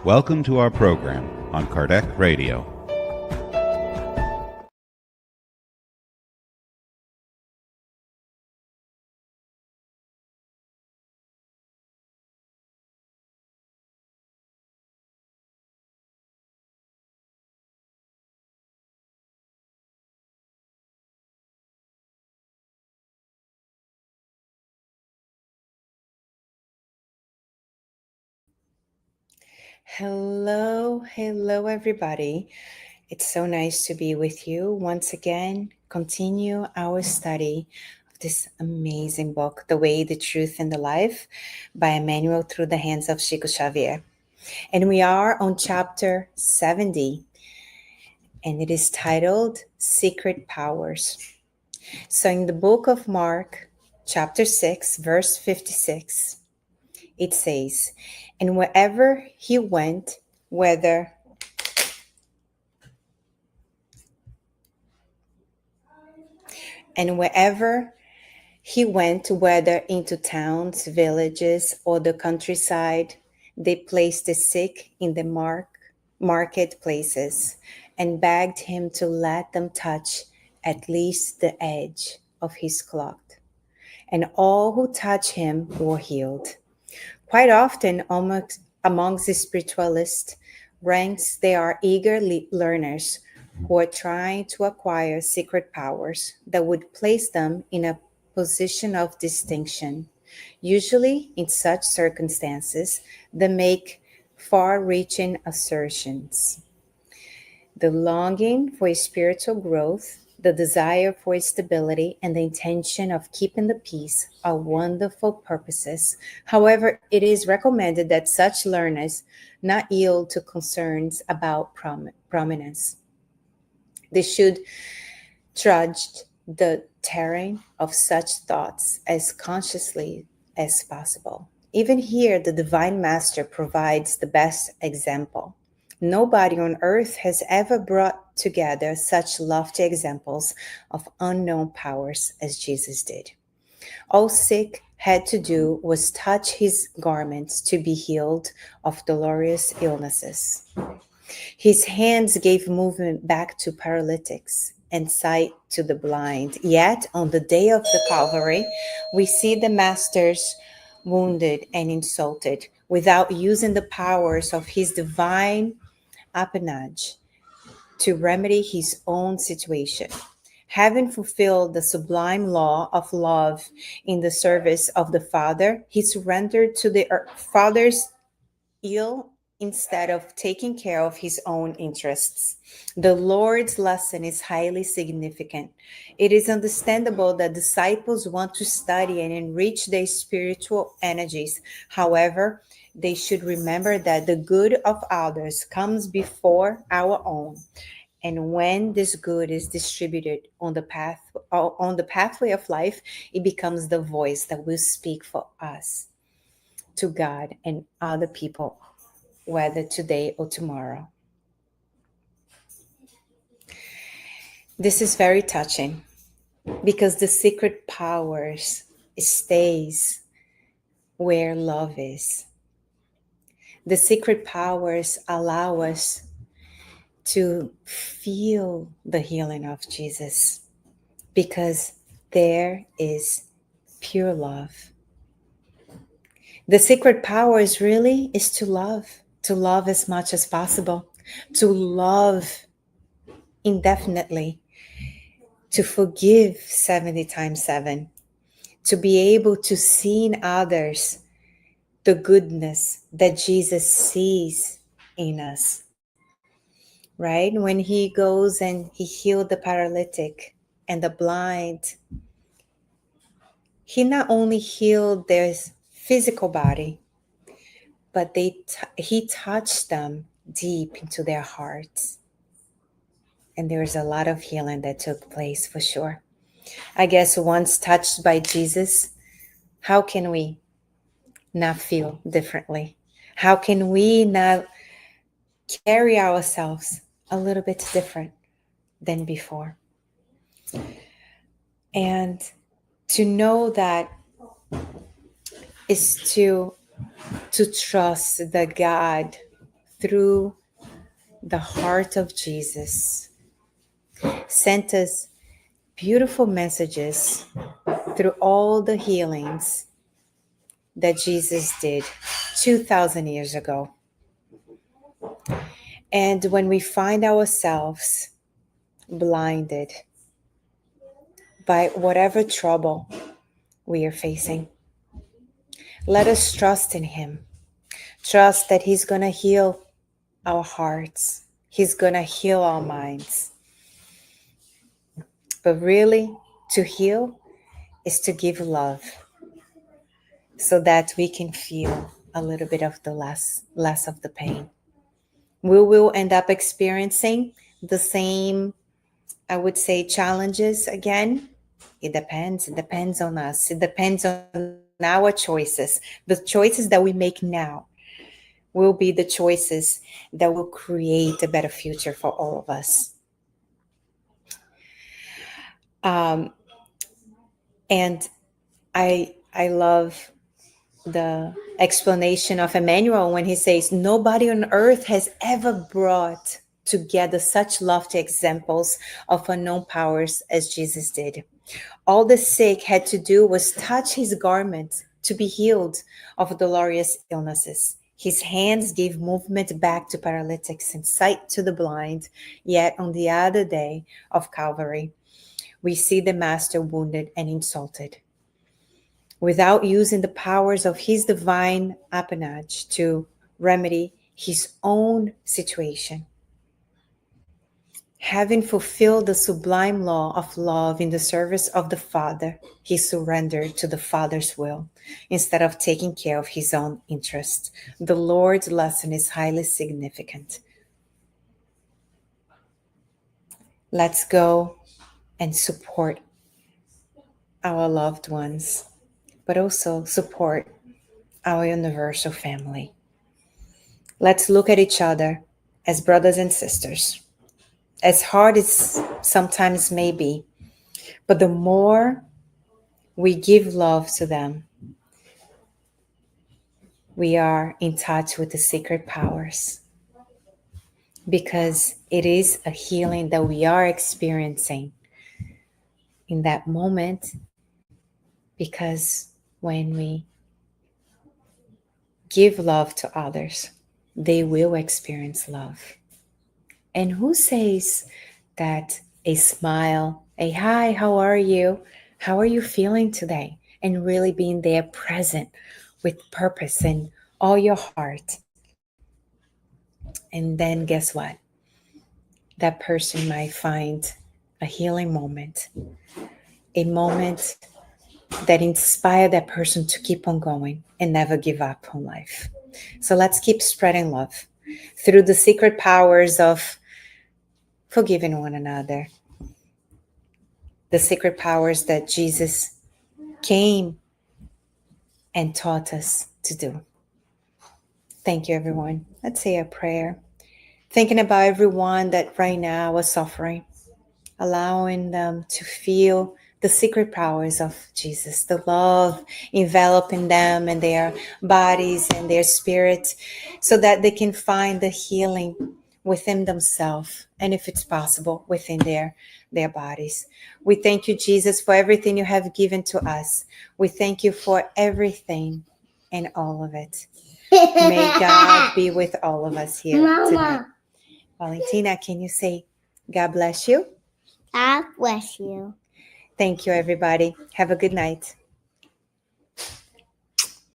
Welcome to our program on Kardec Radio. Hello, everybody. It's so nice to be with you once again. Continue our study of this amazing book, The Way, the Truth, and the Life by Emmanuel through the hands of Chico Xavier. And we are on chapter 70, and it is titled Secret Powers. So in the book of Mark, chapter 6, verse 56, it says, "And wherever he went, whether whether into towns, villages, or the countryside, they placed the sick in the marketplaces and begged him to let them touch at least the edge of his cloak. And all who touched him were healed." Quite often, amongst the spiritualist ranks, there are eager learners who are trying to acquire secret powers that would place them in a position of distinction. Usually, in such circumstances, they make far-reaching assertions. The longing for spiritual growth, the desire for stability, and the intention of keeping the peace are wonderful purposes. However, it is recommended that such learners not yield to concerns about prominence. They should trudge the terrain of such thoughts as consciously as possible. Even here, the Divine Master provides the best example. Nobody on earth has ever brought together such lofty examples of unknown powers as Jesus did. All sick had to do was touch his garments to be healed of dolorous illnesses. His hands gave movement back to paralytics and sight to the blind. Yet, on the day of the Calvary, we see the masters wounded and insulted without using the powers of his divine appanage to remedy his own situation. Having fulfilled the sublime law of love in the service of the Father, he surrendered to the Father's ill instead of taking care of his own interests. The Lord's lesson is highly significant. It is understandable that disciples want to study and enrich their spiritual energies. However, they should remember that the good of others comes before our own. And when this good is distributed on the pathway of life, it becomes the voice that will speak for us to God and other people, whether today or tomorrow. This is very touching because the secret powers stays where love is. The secret powers allow us to feel the healing of Jesus because there is pure love. The secret powers really is to love as much as possible, to love indefinitely, to forgive 70 times 7, to be able to see in others the goodness that Jesus sees in us. Right? When he goes and he healed the paralytic and the blind, he not only healed their physical body, but he touched them deep into their hearts. And there was a lot of healing that took place for sure. I guess once touched by Jesus, how can we not feel differently? How can we not carry ourselves a little bit different than before? And to know that is to trust that God, through the heart of Jesus, sent us beautiful messages through all the healings that Jesus did 2,000 years ago. And when we find ourselves blinded by whatever trouble we are facing, let us trust in Him. Trust that He's going to heal our hearts. He's going to heal our minds. But really, to heal is to give love so that we can feel a little bit of the less of the pain. We will end up experiencing the same, I would say, challenges again. It depends. It depends on us. It depends on our choices. The choices that we make now will be the choices that will create a better future for all of us. And I love the explanation of Emmanuel when he says, nobody on earth has ever brought together such lofty examples of unknown powers as Jesus did. All the sick had to do was touch his garment to be healed of dolorous illnesses. His hands gave movement back to paralytics and sight to the blind. Yet on the other day of Calvary, we see the Master wounded and insulted, without using the powers of his divine appanage to remedy his own situation. Having fulfilled the sublime law of love in the service of the Father, he surrendered to the Father's will instead of taking care of his own interest. The Lord's lesson is highly significant. Let's go and support our loved ones, but also support our universal family. Let's look at each other as brothers and sisters. As hard as sometimes may be, but the more we give love to them, we are in touch with the secret powers, because it is a healing that we are experiencing in that moment, because when we give love to others, they will experience love. And who says that a smile, a hi, how are you? How are you feeling today? And really being there present with purpose in all your heart. And then guess what? That person might find a healing moment, a moment that inspires that person to keep on going and never give up on life. So let's keep spreading love through the secret powers of forgiving one another, the secret powers that Jesus came and taught us to do. Thank you, everyone. Let's say a prayer. Thinking about everyone that right now is suffering, allowing them to feel the secret powers of Jesus, the love enveloping them and their bodies and their spirit, so that they can find the healing within themselves, and if it's possible, within their bodies. We thank you, Jesus, for everything you have given to us. We thank you for everything and all of it. May God be with all of us here tonight. Valentina, can you say, God bless you? God bless you. Thank you, everybody. Have a good night.